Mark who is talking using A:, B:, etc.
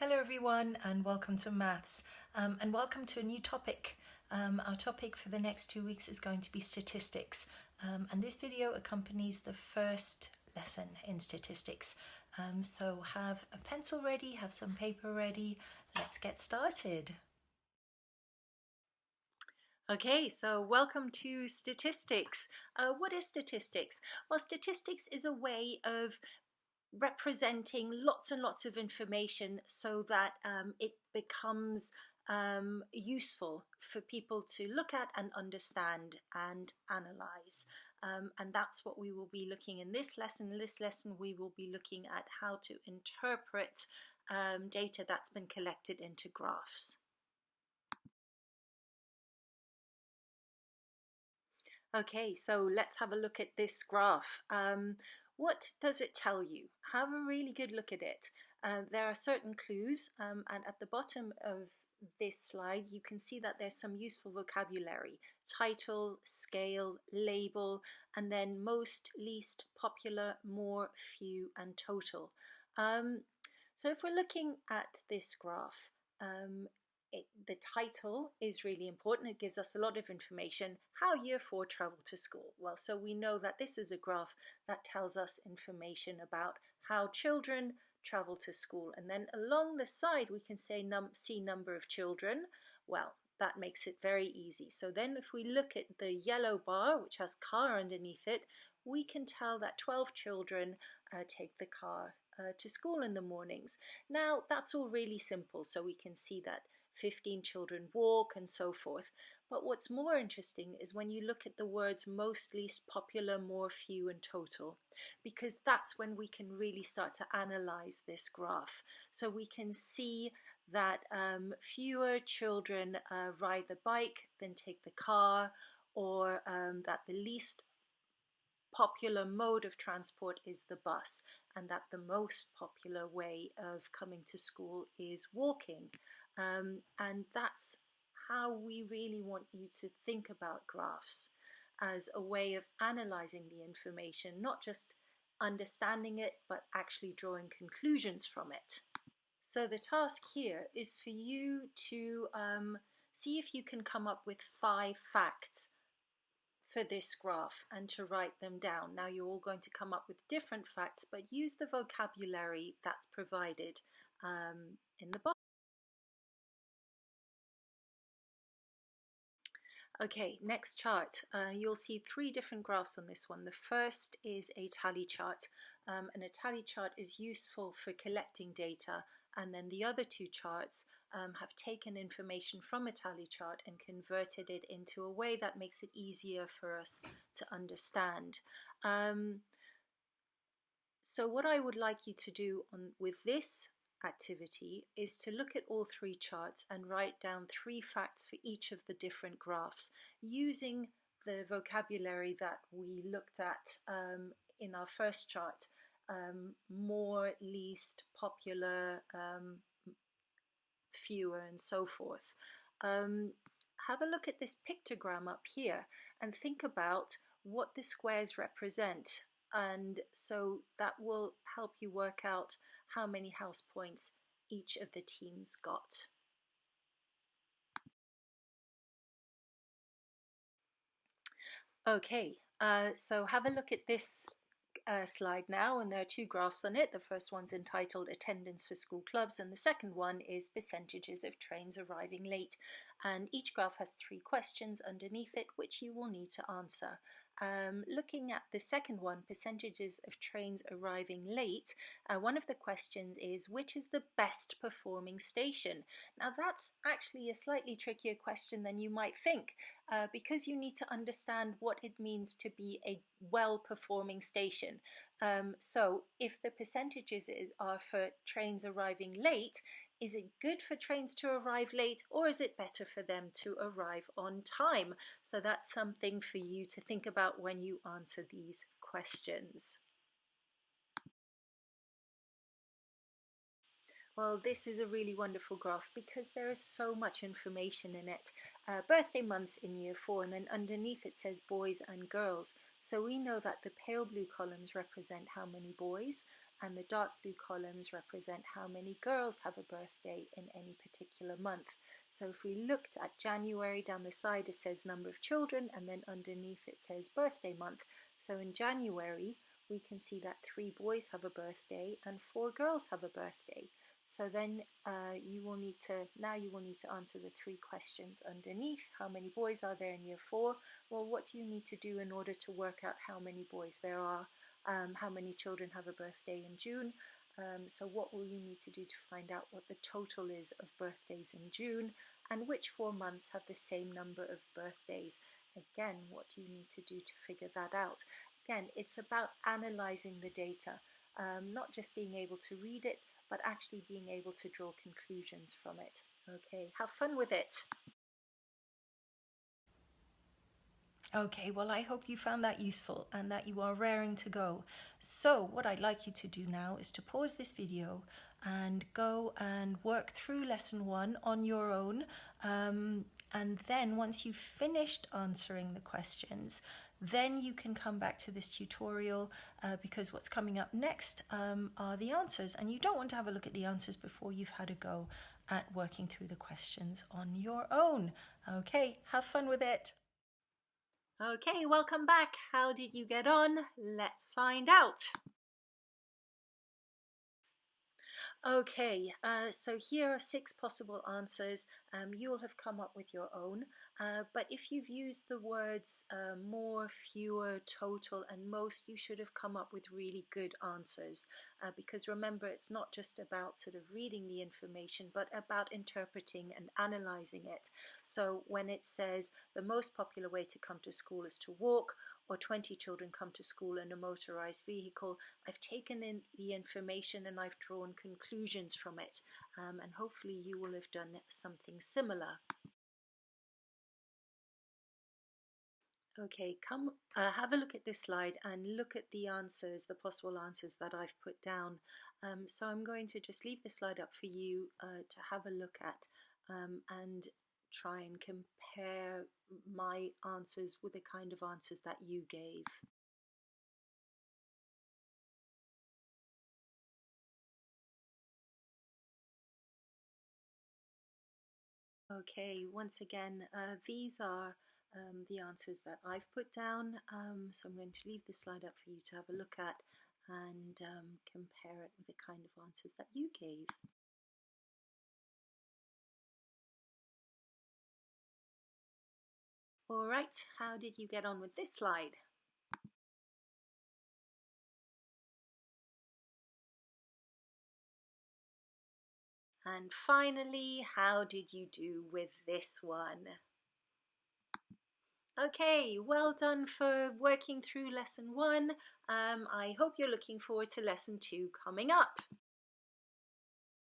A: Hello everyone and welcome to Maths and welcome to a new topic. Our topic for the next 2 weeks is going to be statistics and this video accompanies the first lesson in statistics. So have a pencil ready, have some paper ready, let's get started. Okay, so welcome to statistics. What is statistics? Well, statistics is a way of representing lots and lots of information so that it becomes useful for people to look at and understand and analyze. And that's what we will be looking in this lesson. In this lesson, we will be looking at how to interpret data that's been collected into graphs. Okay, so let's have a look at this graph. What does it tell you? Have a really good look at it. There are certain clues, and at the bottom of this slide you can see that there's some useful vocabulary: title, scale, label, and then most, least, popular, more, few, and total. So if we're looking at this graph, the title is really important. It gives us a lot of information. How Year 4 travel to school? Well, so we know that this is a graph that tells us information about how children travel to school. And then along the side we can say see number of children. Well, that makes it very easy. So then if we look at the yellow bar, which has car underneath it, we can tell that 12 children take the car to school in the mornings. Now that's all really simple, so we can see that 15 children walk and so forth. But what's more interesting is when you look at the words most, least, popular, more, few, and total, because that's when we can really start to analyze this graph. So we can see that fewer children ride the bike than take the car, or that the least popular mode of transport is the bus, and that the most popular way of coming to school is walking. And that's how we really want you to think about graphs, as a way of analyzing the information, not just understanding it, but actually drawing conclusions from it. So the task here is for you to see if you can come up with 5 facts for this graph and to write them down. Now you're all going to come up with different facts, but use the vocabulary that's provided in the box. Okay, next chart. You'll see 3 different graphs on this one. The first is a tally chart, and a tally chart is useful for collecting data, and then the other 2 charts have taken information from a tally chart and converted it into a way that makes it easier for us to understand. So what I would like you to do with this activity is to look at all 3 charts and write down 3 facts for each of the different graphs using the vocabulary that we looked at in our first chart: more, least, popular, fewer, and so forth. Have a look at this pictogram up here and think about what the squares represent, and so that will help you work out how many house points each of the teams got. Okay, so have a look at this slide now, and there are 2 graphs on it. The first one's entitled Attendance for School Clubs, and the second one is Percentages of Trains Arriving Late. And each graph has 3 questions underneath it which you will need to answer. Looking at the second one, percentages of trains arriving late, one of the questions is, which is the best performing station? Now that's actually a slightly trickier question than you might think, because you need to understand what it means to be a well-performing station. So if the percentages are for trains arriving late, is it good for trains to arrive late, or is it better for them to arrive on time? So that's something for you to think about when you answer these questions. Well, this is a really wonderful graph because there is so much information in it. Birthday months in Year 4, and then underneath it says boys and girls. So we know that the pale blue columns represent how many boys, and the dark blue columns represent how many girls have a birthday in any particular month. So if we looked at January, down the side it says number of children, and then underneath it says birthday month. So in January we can see that 3 boys have a birthday and 4 girls have a birthday. So then you will need to answer the 3 questions underneath. How many boys are there in year 4? Well, what do you need to do in order to work out how many boys there are? How many children have a birthday in June? So what will you need to do to find out what the total is of birthdays in June, and which 4 months have the same number of birthdays? Again, what do you need to do to figure that out? Again, it's about analyzing the data, not just being able to read it, but actually being able to draw conclusions from it. Okay, have fun with it. Okay, well, I hope you found that useful and that you are raring to go. So what I'd like you to do now is to pause this video and go and work through lesson 1 on your own. And then once you've finished answering the questions, then you can come back to this tutorial because what's coming up next are the answers, and you don't want to have a look at the answers before you've had a go at working through the questions on your own. Okay, have fun with it. Okay, welcome back. How did you get on? Let's find out. Okay, so here are 6 possible answers. You'll have come up with your own, but if you've used the words more, fewer, total, and most, you should have come up with really good answers, because remember, it's not just about sort of reading the information, but about interpreting and analyzing it. So when it says the most popular way to come to school is to walk, or 20 children come to school in a motorized vehicle, I've taken in the information and I've drawn conclusions from it, and hopefully you will have done something similar. Okay, come have a look at this slide and look at the answers, the possible answers that I've put down. So I'm going to just leave the slide up for you to have a look at and try and compare my answers with the kind of answers that you gave. Okay, once again, these are the answers that I've put down, so I'm going to leave this slide up for you to have a look at and compare it with the kind of answers that you gave. Alright, how did you get on with this slide? And finally, how did you do with this one? Okay, well done for working through lesson 1. I hope you're looking forward to lesson 2 coming up.